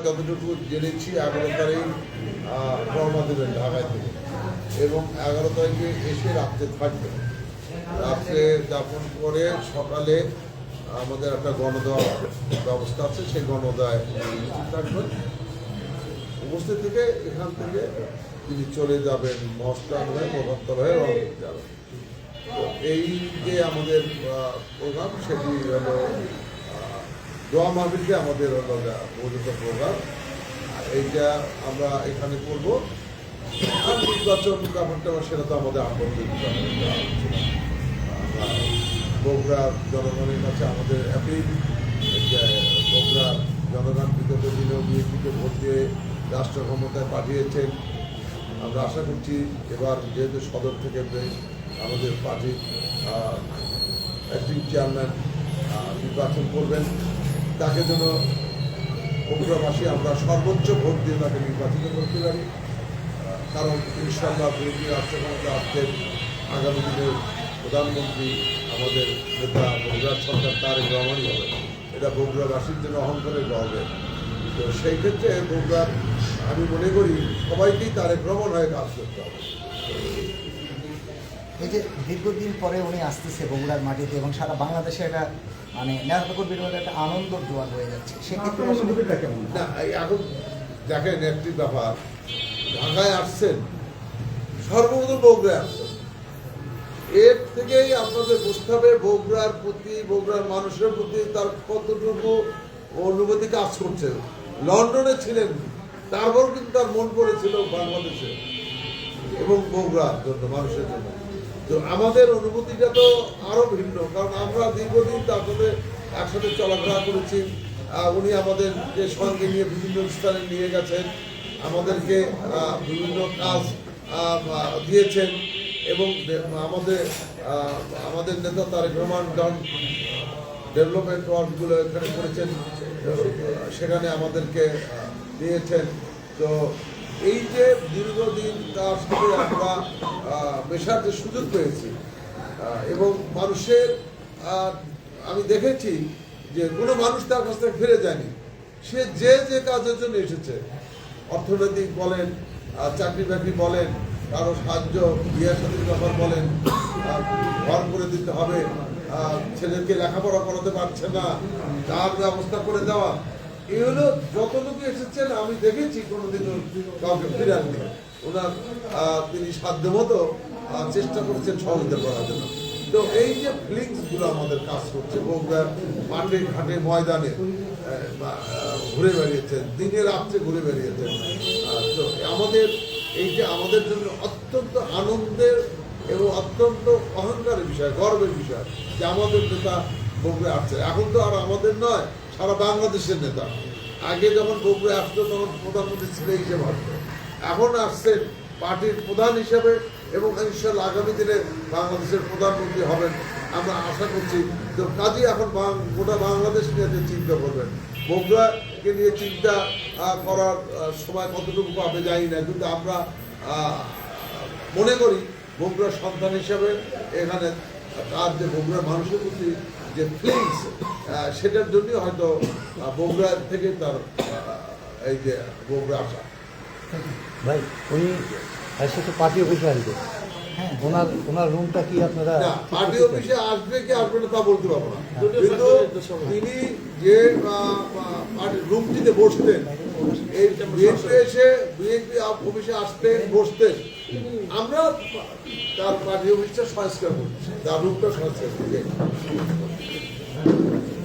যতটুকু জেনেছি 11 তারিখ রওনা দেবেন ঢাকায় থেকে এবং 11 তারিখে এসে রাত্রে থাকবেন। রাত্রে যাপন করে সকালে আমাদের একটা গণদেওয়া ব্যবস্থা আছে, সেই গণদেওয়ায় থাকবেন। উপস্থিত থেকে এখান থেকে তিনি চলে যাবেন মহাস্থান হয়ে মহাত্তর হয়ে রওনা যাবেন। তো এই যে আমাদের প্রোগ্রাম, সেটি হলো দোয়া মাহফিলকে আমাদের হলো পরিচিত প্রোগ্রাম। এইটা আমরা এখানে করব। আর নির্বাচন ব্যাপারটা সেটা তো আমাদের আন্তর্জাতিক বগুড়ার জনগণের কাছে আমাদের অ্যাপিল, বগুড়া জনগণ বিগত দিনেও বিএনপিকে ভোট দিয়ে রাষ্ট্র ক্ষমতায় পাঠিয়েছেন। আমরা আশা করছি এবার যেহেতু সদর থেকে আমাদের পার্টির অ্যাক্টিং চেয়ারম্যান নির্বাচন করবেন, তাকে যেন বগুড়াবাসী আমরা সর্বোচ্চ ভোট দিয়ে তাকে নির্বাচিত করতে পারি। কারণ ইনশাআল্লাহ বিএনপি রাষ্ট্র ক্ষমতা আসছেন, আগামী দিনের প্রধানমন্ত্রী আমাদের নেতা বগুড়ার সরকার তারেক রহমানই হবে। এটা বগুড়াবাসীর জন্য অহংকারের গর্বের। তো সেই ক্ষেত্রে বগুড়ার আমি মনে করি সবাইকেই তারেক রহমান হয়ে কাজ করতে হবে। এই যে দীর্ঘদিন পরে উনি আসতেছে বগুড়ার মাটিতে এবং সারা বাংলাদেশে একটা মানে নেতাকর্মীর মধ্যে একটা আনন্দর জোয়ার হয়ে যাচ্ছে, সেক্ষেত্রে না এখন দেখেন একটি ব্যাপার, ঢাকায় আসছেন, সর্বপ্রথম বগুড়ায় আসছেন। এর থেকেই আপনাদের বুঝতে হবে বগুড়ার প্রতি, বগুড়ার মানুষের প্রতি তার কতটুকু অনুভূতি কাজ করছে। লন্ডনে ছিলেন, তারপর কিন্তু তার মন পড়েছিল বাংলাদেশে এবং বগুড়ার জন্য, মানুষের জন্য। তো আমাদের অনুভূতিটা তো আরো ভিন্ন, কারণ আমরা দীর্ঘদিন তার সাথে একসাথে চলাফেরা করেছি। উনি আমাদের যে সঙ্গে নিয়ে বিভিন্ন স্থানে নিয়ে গেছেন, আমাদেরকে বিভিন্ন কাজ দিয়েছেন এবং আমাদের নেতা তারেক রহমান ডেভেলপমেন্ট ওয়ার্কগুলো এখানে করেছেন, সেখানে আমাদেরকে দিয়েছেন। তো এই যে দীর্ঘদিন তার সাথে আমরা মেশার যে সুযোগ পেয়েছি এবং মানুষের আমি দেখেছি যে কোনো মানুষ তার কাছ থেকে ফিরে যায়নি। সে যে কাজের জন্য এসেছে, অর্থনৈতিক বলেন, চাকরি বাকরি বলেন, কারো সাহায্য, বিয়ের সাথীর ব্যাপার বলেন, ঘর করে দিতে হবে, ছেলেকে লেখাপড়া করাতে পারছে না, তার ব্যবস্থা করে দেওয়া, এগুলো যতটুকু এসেছেন আমি দেখেছি কোনোদিনও কাউকে ফিরাননি। ওনার তিনি সাধ্যমতো চেষ্টা করেছেন সহযোগিতা করার জন্য। তো এই যে ফিলিংসগুলো আমাদের কাজ করছে, বগুড়ার মাঠে ঘাটে ময়দানে ঘুরে বেরিয়েছেন, দিনে রাত্রে ঘুরে বেরিয়েছেন। তো আমাদের এই যে আমাদের জন্য অত্যন্ত আনন্দের এবং অত্যন্ত অহংকারের বিষয়, গর্বের বিষয় যে আমাদের নেতা বগুড়া আসছে। এখন তো আর আমাদের নয়, সারা বাংলাদেশের নেতা। আগে যখন বগুড়া আসতো তখন প্রধানমন্ত্রী ছেলে হিসেবে আসতো, এখন আসছেন পার্টির প্রধান হিসেবে এবং ইনশাআল্লাহ আগামী দিনে বাংলাদেশের প্রধানমন্ত্রী হবেন আমরা আশা করছি। তো কাজেই এখন গোটা বাংলাদেশ নিয়ে চিন্তা করবেন। বগুড়াকে নিয়ে চিন্তা করার সময় কতটুকু পাবে জানি না, কিন্তু আমরা মনে করি বগুড়ার সন্তান হিসাবে এখানে তার যে বগুড়ার মানুষের প্রতি যে ফিলিংস, সেটার জন্যই হয়তো বগুড়া থেকে তার এই যে বগুড়া আসা। ভাই উনি এসে তো পার্টি অফিসে আসবে, ওনার রুমটা কি আপনারা? পার্টি অফিসে আসবে কি আসবে না তা বলতে পারবো না, কিন্তু তিনি যে রুমটিতে বসতেন, এই বিএনপি অফিসে আসতেন, বসতেন, আমরা তার পার্টি অফিসটা সংস্কার করি, তার রুমটা সংস্কার করি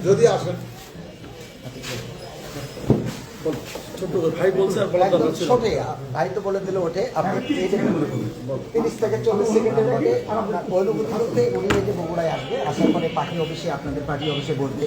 যদি আসেন। ভাই তো বলে দিল ওঠে, আপনি 30 থেকে 40 সেকেন্ডের মধ্যে আপনার অনুভূতি হতে উনি এই যে বগুড়ায় আসবে, আসার পরে পার্টি অফিসে, আপনাদের পার্টি অফিসে বলতে